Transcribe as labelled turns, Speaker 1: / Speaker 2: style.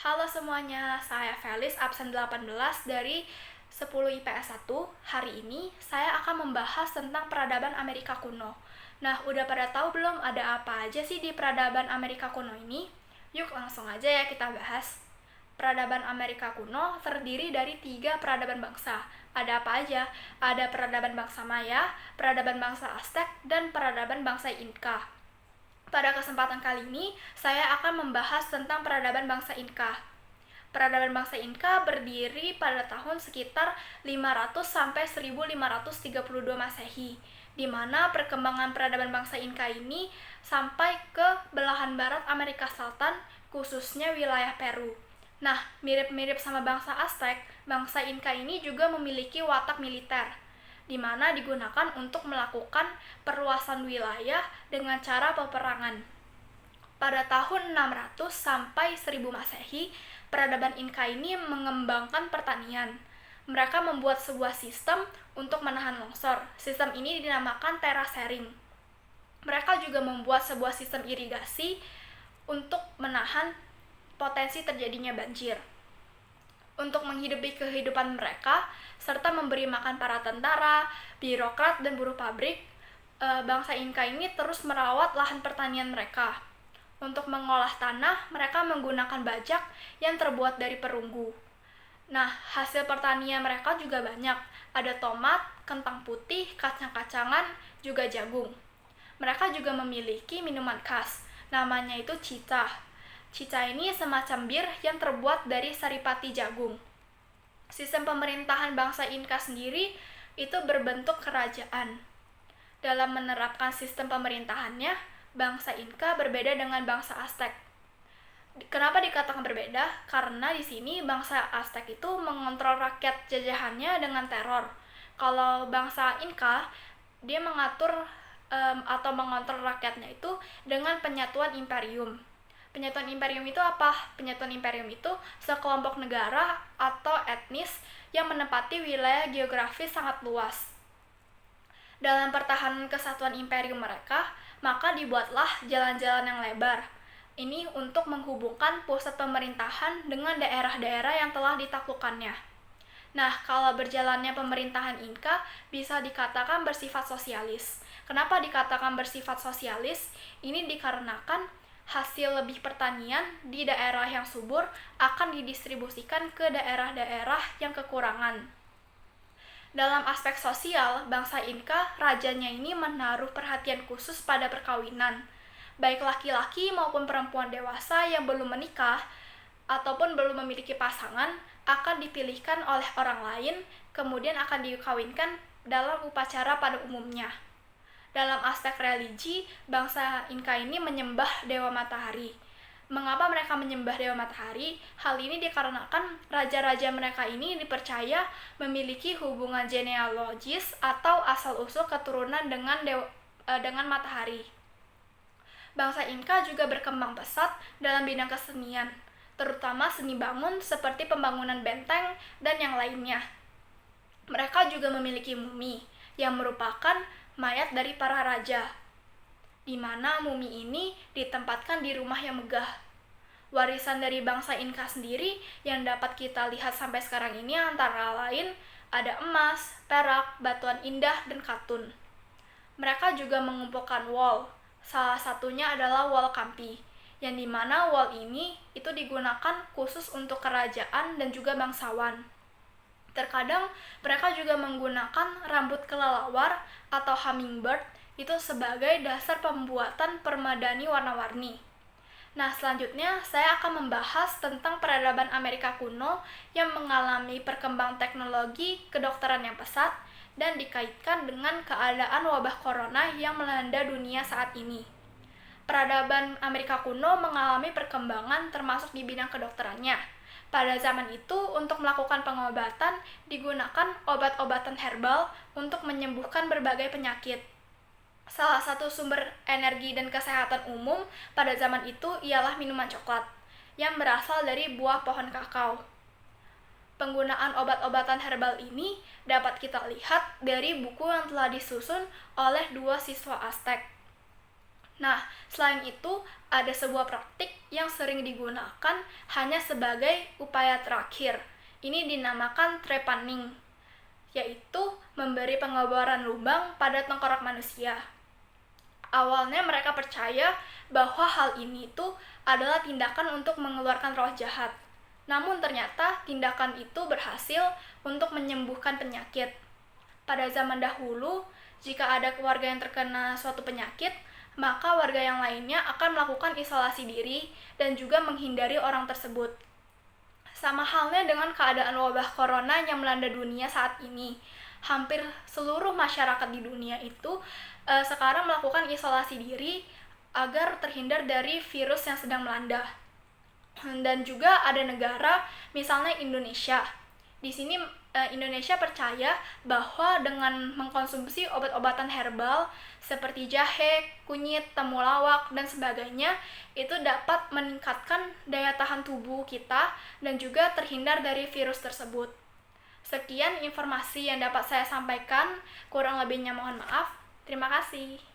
Speaker 1: Halo semuanya, saya Felis, absen 18 dari 10 IPS 1. Hari ini saya akan membahas tentang peradaban Amerika kuno. Nah, udah pada tahu belum ada apa aja sih di peradaban Amerika kuno ini? Yuk langsung aja ya kita bahas. Peradaban Amerika kuno terdiri dari 3 peradaban bangsa. Ada apa aja? Ada peradaban bangsa Maya, peradaban bangsa Aztec, dan peradaban bangsa Inca. Pada kesempatan kali ini, saya akan membahas tentang peradaban bangsa Inca. Peradaban bangsa Inca berdiri pada tahun sekitar 500 sampai 1532 Masehi, di mana perkembangan peradaban bangsa Inca ini sampai ke belahan barat Amerika Selatan, khususnya wilayah Peru. Nah, mirip-mirip sama bangsa Aztec, bangsa Inca ini juga memiliki watak militer, di mana digunakan untuk melakukan perluasan wilayah dengan cara peperangan. Pada tahun 600 sampai 1000 Masehi, peradaban Inca ini mengembangkan pertanian. Mereka membuat sebuah sistem untuk menahan longsor. Sistem ini dinamakan terasering. Mereka juga membuat sebuah sistem irigasi untuk menahan potensi terjadinya banjir. Untuk menghidupi kehidupan mereka, serta memberi makan para tentara, birokrat, dan buruh pabrik, bangsa Inca ini terus merawat lahan pertanian mereka. Untuk mengolah tanah, mereka menggunakan bajak yang terbuat dari perunggu. Nah, hasil pertanian mereka juga banyak. Ada tomat, kentang putih, kacang-kacangan, juga jagung. Mereka juga memiliki minuman khas, namanya itu chicha. Chicha ini semacam bir yang terbuat dari saripati jagung. Sistem pemerintahan bangsa Inca sendiri itu berbentuk kerajaan. Dalam menerapkan sistem pemerintahannya, bangsa Inca berbeda dengan bangsa Aztec. Kenapa dikatakan berbeda? Karena di sini bangsa Aztec itu mengontrol rakyat jajahannya dengan teror. Kalau bangsa Inca, dia mengatur atau mengontrol rakyatnya itu dengan penyatuan imperium. Penyatuan imperium itu apa? Penyatuan imperium itu sekelompok negara atau etnis yang menempati wilayah geografis sangat luas. Dalam pertahanan kesatuan imperium mereka, maka dibuatlah jalan-jalan yang lebar. Ini untuk menghubungkan pusat pemerintahan dengan daerah-daerah yang telah ditaklukkannya. Nah, kalau berjalannya pemerintahan Inca bisa dikatakan bersifat sosialis. Kenapa dikatakan bersifat sosialis? Ini dikarenakan hasil lebih pertanian di daerah yang subur akan didistribusikan ke daerah-daerah yang kekurangan. Dalam aspek sosial, bangsa Inca, rajanya ini menaruh perhatian khusus pada perkawinan. Baik laki-laki maupun perempuan dewasa yang belum menikah ataupun belum memiliki pasangan akan dipilihkan oleh orang lain, kemudian akan dikawinkan dalam upacara pada umumnya. Dalam aspek religi, bangsa Inca ini menyembah Dewa Matahari. Mengapa mereka menyembah Dewa Matahari? Hal ini dikarenakan raja-raja mereka ini dipercaya memiliki hubungan genealogis atau asal-usul keturunan dengan matahari. Bangsa Inca juga berkembang pesat dalam bidang kesenian, terutama seni bangun seperti pembangunan benteng dan yang lainnya. Mereka juga memiliki mumi, yang merupakan mayat dari para raja, di mana mumi ini ditempatkan di rumah yang megah. Warisan dari bangsa Inca sendiri yang dapat kita lihat sampai sekarang ini antara lain ada emas, perak, batuan indah, dan katun. Mereka juga mengumpulkan wol, salah satunya adalah wol Campi, yang dimana wol ini itu digunakan khusus untuk kerajaan dan juga bangsawan. Terkadang mereka juga menggunakan rambut kelelawar atau hummingbird itu sebagai dasar pembuatan permadani warna-warni. Nah, selanjutnya saya akan membahas tentang peradaban Amerika kuno yang mengalami perkembangan teknologi kedokteran yang pesat dan dikaitkan dengan keadaan wabah corona yang melanda dunia saat ini. Peradaban Amerika kuno mengalami perkembangan termasuk di bidang kedokterannya. Pada zaman itu, untuk melakukan pengobatan, digunakan obat-obatan herbal untuk menyembuhkan berbagai penyakit. Salah satu sumber energi dan kesehatan umum pada zaman itu ialah minuman coklat, yang berasal dari buah pohon kakao. Penggunaan obat-obatan herbal ini dapat kita lihat dari buku yang telah disusun oleh 2 siswa Aztec. Nah, selain itu, ada sebuah praktik yang sering digunakan hanya sebagai upaya terakhir. Ini dinamakan trepanning, yaitu memberi pengeboran lubang pada tengkorak manusia. Awalnya mereka percaya bahwa hal ini adalah tindakan untuk mengeluarkan roh jahat. Namun ternyata tindakan itu berhasil untuk menyembuhkan penyakit. Pada zaman dahulu, jika ada keluarga yang terkena suatu penyakit, maka warga yang lainnya akan melakukan isolasi diri dan juga menghindari orang tersebut. Sama halnya dengan keadaan wabah corona yang melanda dunia saat ini. Hampir seluruh masyarakat di dunia itu sekarang melakukan isolasi diri agar terhindar dari virus yang sedang melanda. Dan juga ada negara, misalnya Indonesia. Di sini Indonesia percaya bahwa dengan mengkonsumsi obat-obatan herbal seperti jahe, kunyit, temulawak, dan sebagainya itu dapat meningkatkan daya tahan tubuh kita dan juga terhindar dari virus tersebut. Sekian informasi yang dapat saya sampaikan, kurang lebihnya mohon maaf. Terima kasih.